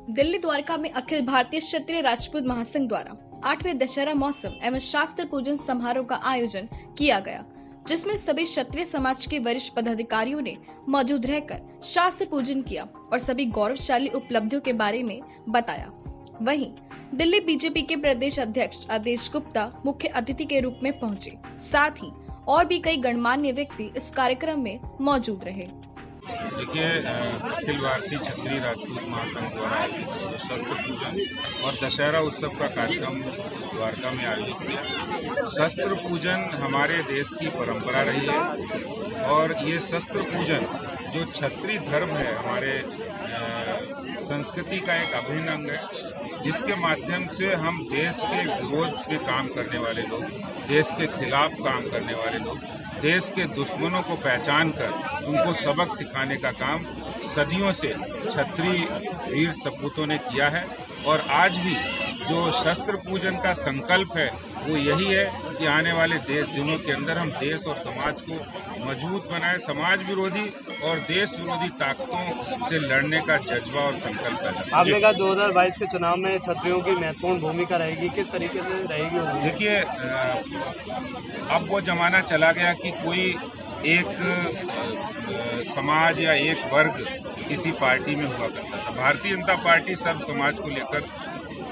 दिल्ली द्वारका में अखिल भारतीय क्षत्रिय राजपूत महासंघ द्वारा 8वें दशहरा महोत्सव एवं शास्त्र पूजन समारोह का आयोजन किया गया, जिसमें सभी क्षत्रिय समाज के वरिष्ठ पदाधिकारियों ने मौजूद रहकर शास्त्र पूजन किया और सभी गौरवशाली उपलब्धियों के बारे में बताया। वहीं दिल्ली बीजेपी के प्रदेश अध्यक्ष आदेश गुप्ता मुख्य अतिथि के रूप में पहुंचे, साथ ही और भी कई गणमान्य व्यक्ति इस कार्यक्रम में मौजूद रहे। देखिए, अखिल भारतीय क्षत्रिय राजपूत महासंघ द्वारा आयोजित शस्त्र पूजन और दशहरा उत्सव का कार्यक्रम द्वारका में आयोजित किया। शस्त्र पूजन हमारे देश की परंपरा रही है और ये शस्त्र पूजन जो क्षत्रिय धर्म है, हमारे संस्कृति का एक अभिन्न अंग है, जिसके माध्यम से हम देश के विरोध में काम करने वाले लोग, देश के खिलाफ काम करने वाले लोग, देश के दुश्मनों को पहचान कर उनको सबक सिखाने का काम सदियों से क्षत्रिय वीर सपूतों ने किया है। और आज भी जो शस्त्र पूजन का संकल्प है वो यही है कि आने वाले दिनों के अंदर हम देश और समाज को मजबूत बनाए, समाज विरोधी और देश विरोधी ताकतों से लड़ने का जज्बा और संकल्प है। आपने कहा 2022 के चुनाव में क्षत्रियों की महत्वपूर्ण भूमिका रहेगी, किस तरीके से रहेगी? देखिए, अब वो जमाना चला गया कि कोई एक समाज या एक वर्ग किसी पार्टी में हुआ करता था। भारतीय जनता पार्टी सब समाज को लेकर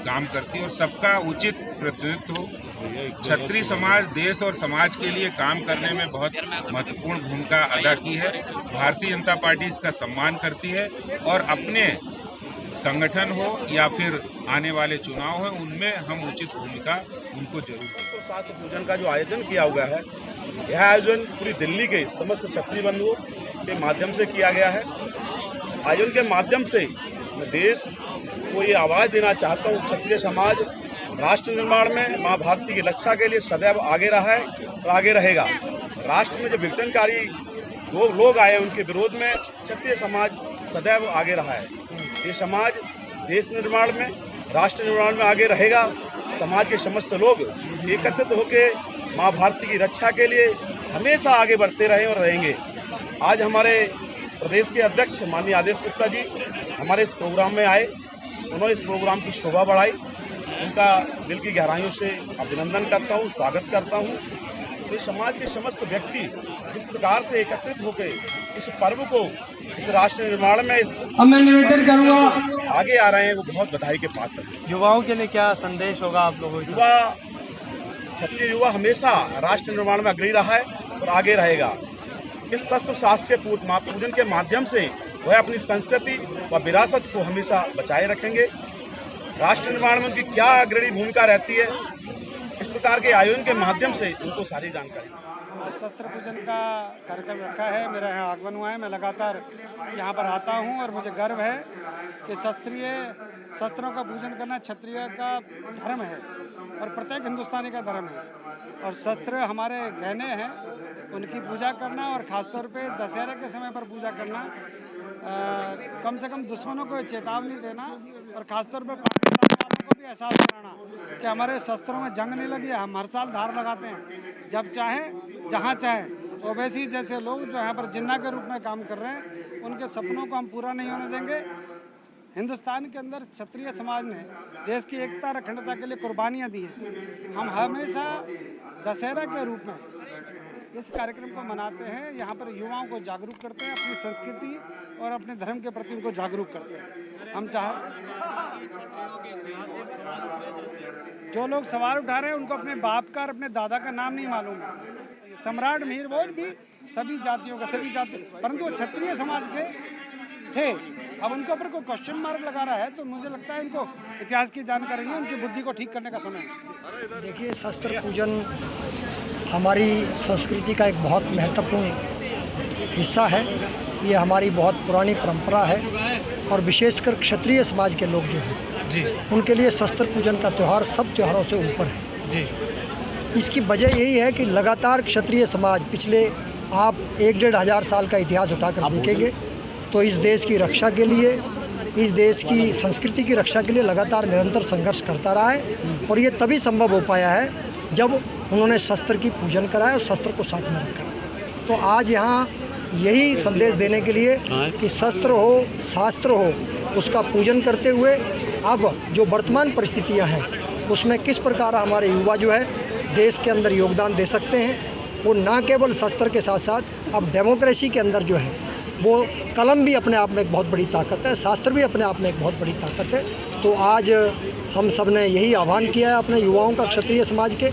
काम करती है और सबका उचित प्रतिनिधित्व। क्षत्रिय समाज देश और समाज के लिए काम करने में बहुत महत्वपूर्ण भूमिका अदा की है। भारतीय जनता पार्टी इसका सम्मान करती है और अपने संगठन हो या फिर आने वाले चुनाव हो, उनमें हम उचित भूमिका उनको जरूर दें। शास्त्र पूजन का जो आयोजन किया हुआ है, यह आयोजन पूरी दिल्ली के समस्त क्षत्रिय बंधुओं के माध्यम से किया गया है। आयोजन के माध्यम से मैं देश को ये आवाज़ देना चाहता हूँ, क्षत्रिय समाज राष्ट्र निर्माण में माँ भारती की रक्षा के लिए सदैव आगे रहा है और आगे रहेगा। राष्ट्र में जो विघटनकारी लोग आए उनके विरोध में क्षत्रिय समाज सदैव आगे रहा है। ये समाज देश निर्माण में, राष्ट्र निर्माण में आगे रहेगा। समाज के समस्त लोग एकत्रित होकर माँ भारती की रक्षा के लिए हमेशा आगे बढ़ते रहे और रहेंगे। आज हमारे प्रदेश के अध्यक्ष माननीय आदेश गुप्ता जी हमारे इस प्रोग्राम में आए, उन्होंने इस प्रोग्राम की शोभा बढ़ाई। उनका दिल की गहराइयों से अभिनंदन करता हूँ, स्वागत करता हूँ। तो समाज के समस्त व्यक्ति जिस प्रकार से एकत्रित होकर इस पर्व को, इस राष्ट्र निर्माण में मैं निवेदन करूँगा आगे आ रहे हैं, वो बहुत बधाई के पात्र हैं। युवाओं के लिए क्या संदेश होगा आप लोगों को? क्षत्रिय युवा हमेशा राष्ट्र निर्माण में अग्रणी रहा है और आगे रहेगा। इस शस्त्र शास्त्र के पूजन के माध्यम से वह अपनी संस्कृति व विरासत को हमेशा बचाए रखेंगे। राष्ट्र निर्माण में उनकी क्या अग्रणी भूमिका रहती है, इस प्रकार के आयोजन के माध्यम से उनको सारी जानकारी। शस्त्र पूजन का कार्यक्रम रखा है, मेरा यहाँ आगमन हुआ है। मैं लगातार यहाँ पर आता हूँ और मुझे गर्व है कि शस्त्रों का पूजन करना क्षत्रिय का धर्म है और प्रत्येक हिंदुस्तानी का धर्म है। और शस्त्र हमारे गहने हैं, उनकी पूजा करना और ख़ासतौर पे दशहरे के समय पर पूजा करना, कम से कम दुश्मनों को चेतावनी देना और ख़ासतौर पर पाकिस्तान वालों को भी एहसास कराना कि हमारे शस्त्रों में जंग नहीं लगी है। हम हर साल धार लगाते हैं, जब चाहें जहाँ चाहें। ओवैसी जैसे लोग जो यहाँ पर जिन्ना के रूप में काम कर रहे हैं, उनके सपनों को हम पूरा नहीं होने देंगे। हिंदुस्तान के अंदर क्षत्रिय समाज ने देश की एकता और अखंडता के लिए कुर्बानियाँ दी हैं। हम हमेशा दशहरा के रूप में इस कार्यक्रम को मनाते हैं, यहाँ पर युवाओं को जागरूक करते हैं, अपनी संस्कृति और अपने धर्म के प्रति उनको जागरूक करते हैं। हम जो लोग सवाल उठा रहे हैं उनको अपने बाप का और अपने दादा का नाम नहीं मालूम है। सम्राट मीरभोज भी सभी जातियों का, सभी जाति, परंतु वो क्षत्रिय समाज के थे। अब उनके ऊपर कोई क्वेश्चन मार्क लगा रहा है तो मुझे लगता है इनको इतिहास की जानकारी नहीं, उनकी बुद्धि को ठीक करने का समय है। देखिए, शस्त्र पूजन हमारी संस्कृति का एक बहुत महत्वपूर्ण हिस्सा है। ये हमारी बहुत पुरानी परंपरा है और विशेषकर क्षत्रिय समाज के लोग जो हैं जी, उनके लिए शस्त्र पूजन का त्यौहार सब त्योहारों से ऊपर है जी। इसकी वजह यही है कि लगातार क्षत्रिय समाज पिछले आप 1-1.5 हज़ार साल का इतिहास उठाकर देखेंगे तो इस देश की रक्षा के लिए, इस देश की संस्कृति की रक्षा के लिए लगातार निरंतर संघर्ष करता रहा है। और ये तभी संभव हो पाया है जब उन्होंने शस्त्र की पूजन कराया और शस्त्र को साथ में रखा। तो आज यहाँ यही संदेश देने के लिए कि शस्त्र हो, शास्त्र हो, उसका पूजन करते हुए अब जो वर्तमान परिस्थितियां हैं उसमें किस प्रकार हमारे युवा जो है देश के अंदर योगदान दे सकते हैं। वो ना केवल शस्त्र के साथ साथ अब डेमोक्रेसी के अंदर जो है वो कलम भी अपने आप में एक बहुत बड़ी ताकत है, शास्त्र भी अपने आप में एक बहुत बड़ी ताकत है। तो आज हम सब ने यही आह्वान किया है अपने युवाओं का, क्षत्रिय समाज के।